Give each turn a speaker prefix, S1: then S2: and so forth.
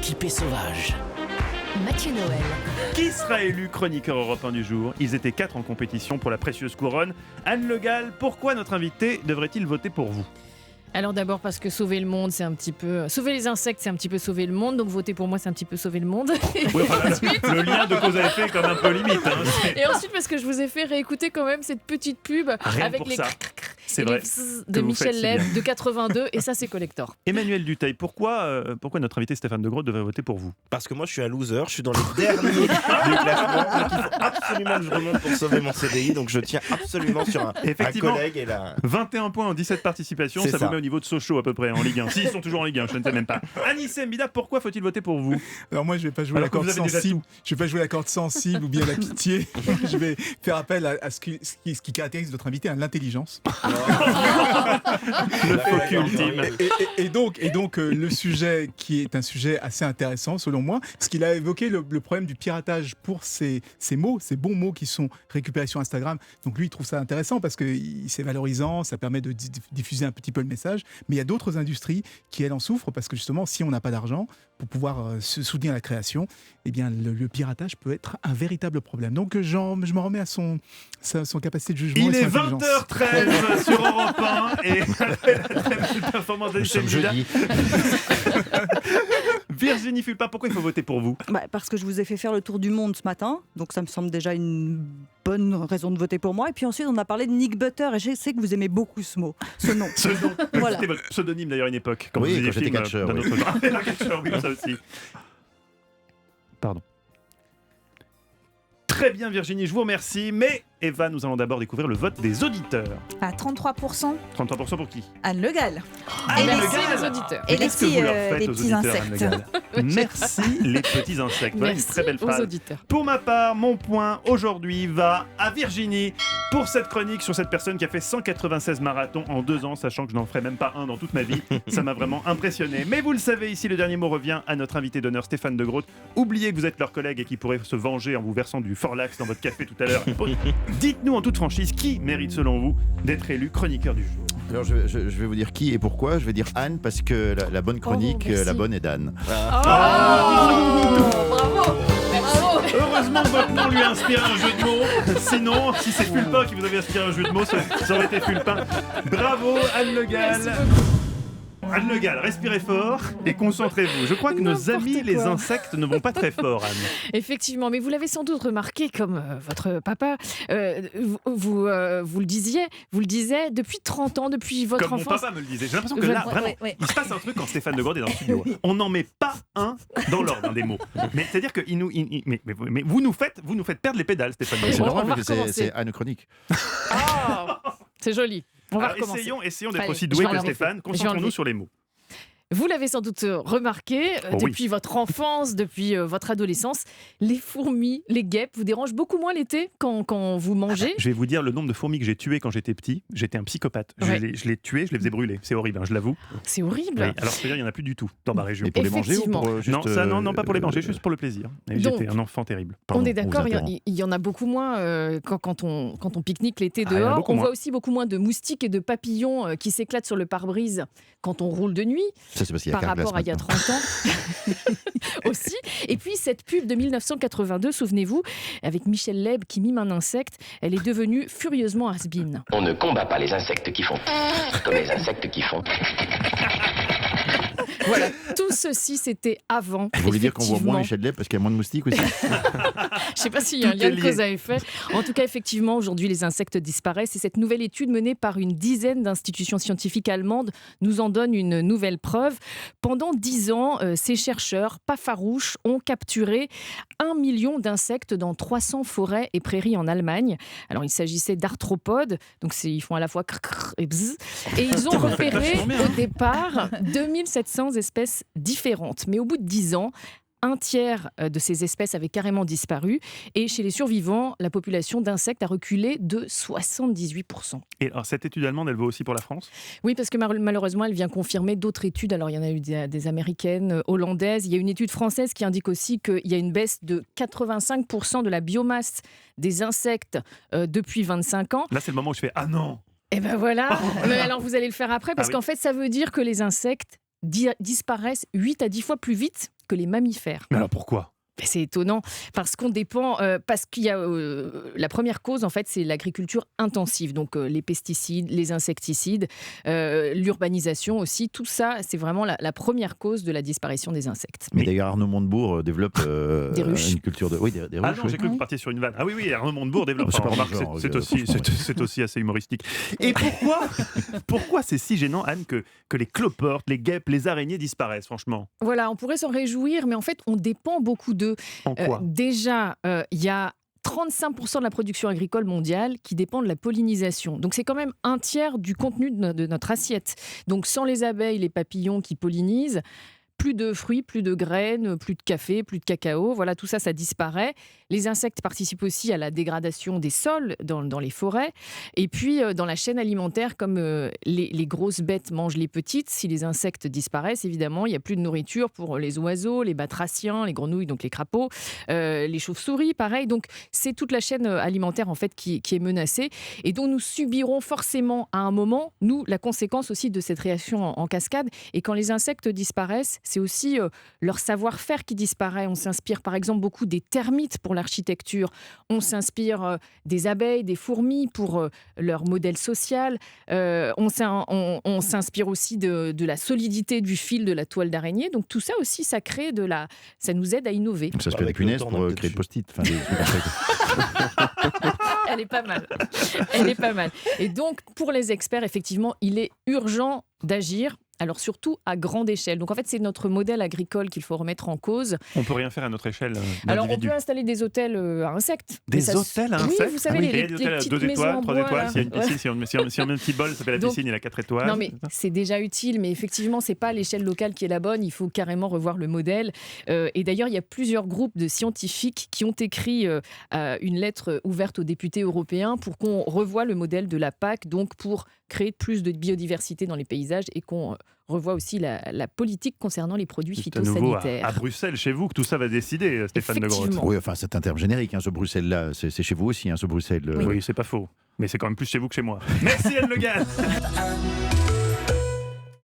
S1: équipés sauvages.
S2: Mathieu Noël.
S3: Qui sera élu chroniqueur européen du jour ? Ils étaient 4 en compétition pour la précieuse couronne. Anne Le Gall, pourquoi notre invité devrait-il voter pour vous ?
S4: Alors d'abord parce que sauver le monde, c'est un petit peu... Sauver les insectes, c'est un petit peu sauver le monde. Donc voter pour moi, c'est un petit peu sauver le monde.
S3: Oui, enfin, le lien de cause à effet est quand même un peu limite.
S4: Et ensuite parce que je vous ai fait réécouter quand même cette petite pub
S3: Rien
S4: avec
S3: pour
S4: les...
S3: ça. C'est
S4: et
S3: vrai.
S4: les bzzz
S3: Que
S4: de
S3: vous
S4: Michel
S3: faites si
S4: Leb
S3: bien.
S4: de 82 et ça c'est collector.
S3: Emmanuel Dutheil, pourquoi notre invité Stéphane De Groot devrait voter pour vous ?
S5: Parce que moi je suis un loser, je suis dans les derniers du classement, donc il faut absolument que je remonte pour sauver mon CDI, donc je tiens absolument sur un
S3: Effectivement.
S5: collègue et là.
S3: 21 points en 17 participations,
S5: C'est
S3: ça
S5: ça.
S3: vous met au niveau de Sochaux à peu près en Ligue 1. S'ils sont toujours en Ligue 1, je ne sais même pas. Anis Mbida, pourquoi faut-il voter pour vous ?
S6: Alors moi, je vais pas jouer
S3: Alors
S6: la
S3: que vous
S6: corde
S3: avez déjà
S6: sensible. Je vais pas jouer la corde sensible ou bien la pitié. Je vais faire appel à ce qui caractérise notre invité, à l'intelligence.
S3: Le faux ultime.
S6: Et donc, le sujet qui est un sujet assez intéressant selon moi, parce qu'il a évoqué le problème du piratage pour ces mots, ces bons mots qui sont récupérés sur Instagram. Donc lui, il trouve ça intéressant parce que c'est valorisant, ça permet de diffuser un petit peu le message. Mais il y a d'autres industries qui, elles, en souffrent parce que justement, si on n'a pas d'argent pour pouvoir se soutenir la création, eh bien, le piratage peut être un véritable problème. Donc je m'en remets à son capacité de jugement.
S3: Il
S6: et
S3: est
S6: son intelligence.
S3: 20h13 sur Europe 1 et après la très belle performance
S5: Nous
S3: d'Anis
S5: sommes
S3: Mbida.
S5: jeudi.
S3: Virginie Fulpin, pourquoi il faut voter pour vous ?
S7: Parce que je vous ai fait faire le tour du monde ce matin, donc ça me semble déjà une bonne raison de voter pour moi. Et puis ensuite, on a parlé de Nick Butter, et je sais que vous aimez beaucoup ce nom, ce nom.
S3: Ce nom.
S7: Voilà.
S3: C'était votre pseudonyme d'ailleurs à une époque. Quand
S5: Oui,
S3: vous faisiez
S5: quand j'étais
S3: film,
S5: catcheur,
S3: d'un
S5: oui.
S3: autre genre. Ah, catcheur, oui, ça aussi. Pardon. Très bien Virginie, je vous remercie. Mais Eva, nous allons d'abord découvrir le vote des auditeurs.
S2: À 33%,
S3: 33% pour qui ?
S2: Anne Le Gall.
S3: Anne
S4: Et
S3: Le
S4: merci
S3: Gall.
S4: les auditeurs.
S2: Et
S3: Mais qu'est-ce que vous leur faites
S2: les
S3: aux
S2: petits
S3: auditeurs, Anne Le
S2: insectes.
S3: Gall ? Merci les petits insectes. Voilà une
S4: Merci
S3: très belle
S4: aux
S3: phrase.
S4: auditeurs.
S3: Pour ma part, mon point aujourd'hui va à Virginie pour cette chronique sur cette personne qui a fait 196 marathons en 2 ans, sachant que je n'en ferai même pas un dans toute ma vie. Ça m'a vraiment impressionné. Mais vous le savez, ici, le dernier mot revient à notre invité d'honneur, Stéphane De Groot. Oubliez que vous êtes leur collègue et qui pourrait se venger en vous versant du Forlax dans votre café tout à l'heure. Dites-nous en toute franchise qui mérite, selon vous, d'être élu chroniqueur du jour.
S8: Alors je vais vous dire qui et pourquoi. Je vais dire Anne parce que la bonne chronique,
S4: merci.
S8: la bonne est d'Anne.
S4: Bravo.
S3: Heureusement que votre nom lui a inspiré un jeu de mots. Sinon, si c'est Fulpin qui vous avait inspiré un jeu de mots, ça aurait été Fulpin. Bravo Anne Le Gall. Anne Le Gall, respirez fort et concentrez-vous. Je crois que nos
S4: N'importe
S3: amis les
S4: quoi.
S3: insectes ne vont pas très fort, Anne.
S4: Effectivement, mais vous l'avez sans doute remarqué, comme votre papa, vous le disiez depuis 30 ans, depuis votre
S3: Comme mon
S4: enfance.
S3: papa me le disait. J'ai l'impression que là, vraiment, il se passe un truc quand Stéphane De Groot est dans le studio. On n'en met pas un dans l'ordre des mots. Mais c'est-à-dire que mais vous nous faites perdre les pédales, Stéphane De
S8: C'est
S3: Groot.
S4: On
S8: normal
S4: va
S8: parce que
S4: recommencer.
S8: c'est Anne chronique.
S4: C'est joli. On va
S3: Alors,
S4: recommencer.
S3: essayons d'être
S4: Allez,
S3: aussi
S4: je
S3: doués
S4: vais
S3: que
S4: enlever.
S3: Stéphane.
S4: Je vais
S3: Concentrons-nous
S4: enlever.
S3: sur les mots.
S4: Vous l'avez sans doute remarqué,
S3: Oh oui.
S4: depuis votre enfance, depuis votre adolescence, les fourmis, les guêpes vous dérangent beaucoup moins l'été quand vous mangez.
S3: Je vais vous dire le nombre de fourmis que j'ai tuées quand j'étais petit. J'étais un psychopathe.
S4: Ouais.
S3: Je les tuais, je les faisais brûler. C'est horrible, hein, je l'avoue.
S4: C'est horrible.
S3: Oui. Alors, c'est-à-dire, il n'y en a plus du tout dans ma région.
S8: Et pour les manger ou
S4: Effectivement.
S8: pour juste,
S3: Non, ça, non, pas pour les manger, juste pour le plaisir. Et
S4: Donc,
S3: j'étais un enfant terrible.
S4: On est
S8: on vous
S4: d'accord,
S8: interrompt.
S4: il y en a beaucoup moins quand on pique-nique l'été
S3: Ah, il y en a
S4: dehors.
S3: beaucoup
S4: On
S3: moins.
S4: voit aussi beaucoup moins de moustiques et de papillons qui s'éclatent sur le pare-brise quand on roule de nuit,
S8: Ça c'est parce qu'il y a
S4: par
S8: Carglass
S4: rapport à il y a
S8: maintenant.
S4: 30 ans aussi. Et puis cette pub de 1982, souvenez-vous, avec Michel Leb qui mime un insecte, elle est devenue furieusement has-been.
S9: On ne combat pas les insectes qui font comme les insectes qui font.
S4: Voilà, tout ceci c'était avant.
S8: Vous voulez dire qu'on voit moins
S4: effectivement.
S8: Michel Leb parce qu'il y a moins de moustiques aussi?
S4: Je ne sais pas s'il y a un
S3: Tout
S4: lien
S3: est
S4: de
S3: lié.
S4: cause à effet. En tout cas, effectivement, aujourd'hui, les insectes disparaissent. Et cette nouvelle étude menée par une dizaine d'institutions scientifiques allemandes nous en donne une nouvelle preuve. Pendant 10 ans, ces chercheurs, pas farouches, ont capturé 1 million d'insectes dans 300 forêts et prairies en Allemagne. Alors, il s'agissait d'arthropodes. Donc, ils font à la fois crrr et bzz. Et ils ont repéré
S3: vachement bien.
S4: au départ 2700 espèces différentes. Mais au bout de 10 ans, un tiers de ces espèces avaient carrément disparu. Et chez les survivants, la population d'insectes a reculé de 78%.
S3: Et alors, cette étude allemande, elle vaut aussi pour la France ?
S4: Oui, parce que malheureusement, elle vient confirmer d'autres études. Alors, il y en a eu des américaines, hollandaises. Il y a une étude française qui indique aussi qu'il y a une baisse de 85% de la biomasse des insectes depuis 25 ans.
S3: Là, c'est le moment où je fais « Ah non !»
S4: Et ben voilà. Mais alors, vous allez le faire après, parce
S3: Ah oui.
S4: qu'en fait, ça veut dire que les insectes disparaissent 8 à 10 fois plus vite que les mammifères.
S3: Mais alors pourquoi ?
S4: C'est étonnant parce qu'on dépend, parce qu'il y a la première cause en fait, c'est l'agriculture intensive, donc les pesticides, les insecticides, l'urbanisation aussi. Tout ça, c'est vraiment la première cause de la disparition des insectes.
S8: Mais d'ailleurs, Arnaud Montebourg développe
S4: Des ruches.
S8: une culture de. Oui, des ruches.
S3: Ah non,
S8: oui.
S3: j'ai cru que vous partiez sur une vanne. Ah oui, Arnaud Montebourg développe.
S8: C'est pas
S3: Remarque,
S8: mon genre,
S3: c'est
S8: franchement,
S3: aussi assez humoristique. Et pourquoi c'est si gênant, Anne, que les cloportes, les guêpes, les araignées disparaissent, franchement ?
S4: Voilà, on pourrait s'en réjouir, mais en fait, on dépend beaucoup d'eux.
S3: En quoi ?
S4: Déjà, il y a 35% de la production agricole mondiale qui dépend de la pollinisation. Donc c'est quand même un tiers du contenu de notre assiette. Donc sans les abeilles, les papillons qui pollinisent, plus de fruits, plus de graines, plus de café, plus de cacao. Voilà, tout ça, ça disparaît. Les insectes participent aussi à la dégradation des sols dans les forêts. Et puis, dans la chaîne alimentaire, comme les grosses bêtes mangent les petites, si les insectes disparaissent, évidemment, il n'y a plus de nourriture pour les oiseaux, les batraciens, les grenouilles, donc les crapauds, les chauves-souris, pareil. Donc, c'est toute la chaîne alimentaire, en fait, qui est menacée. Et donc, nous subirons forcément, à un moment, nous, la conséquence aussi de cette réaction en cascade. Et quand les insectes disparaissent, c'est aussi leur savoir-faire qui disparaît. On s'inspire par exemple beaucoup des termites pour l'architecture. On s'inspire des abeilles, des fourmis pour leur modèle social. On s'inspire aussi de la solidité du fil de la toile d'araignée. Donc tout ça aussi, ça nous aide à innover.
S8: Ça se fait des
S5: Avec le
S8: punaises
S5: temps,
S8: pour
S5: on a
S8: créer
S5: peut-être
S8: des post-it. Enfin, des trucs comme ça.
S4: Elle est pas mal. Elle est pas mal. Et donc, pour les experts, effectivement, il est urgent d'agir. Alors surtout à grande échelle. Donc en fait, c'est notre modèle agricole qu'il faut remettre en cause.
S3: On peut rien faire à notre échelle.
S4: Alors on
S3: d'individu.
S4: peut installer des hôtels à insectes.
S3: Des
S4: Mais ça-
S3: hôtels à
S4: Oui,
S3: insectes.
S4: vous savez,
S3: Ah oui,
S4: les
S3: des hôtels à
S4: petites
S3: 2
S4: maisons
S3: étoiles,
S4: en
S3: 3
S4: bois,
S3: étoiles.
S4: là.
S3: S'il y a une piscine,
S4: Ouais.
S3: si on met un petit bol, ça s'appelle la
S4: Donc-
S3: piscine, il a 4 étoiles.
S4: Non mais c'est déjà utile, mais effectivement c'est pas à l'échelle locale qui est la bonne. Il faut carrément revoir le modèle. Et d'ailleurs il y a plusieurs groupes de scientifiques qui ont écrit une lettre ouverte aux députés européens pour qu'on revoie le modèle de la PAC, donc pour créer plus de biodiversité dans les paysages et qu'on revoit aussi la politique concernant les produits
S3: C'est à nouveau
S4: phytosanitaires.
S3: à Bruxelles, chez vous, que tout ça va décider, Stéphane Le Grotte.
S4: Effectivement.
S8: Oui, enfin, c'est un terme générique, hein, ce Bruxelles-là. C'est chez vous aussi, hein, ce Bruxelles.
S3: Oui, c'est pas faux. Mais c'est quand même plus chez vous que chez moi. Merci Anne Le Gall.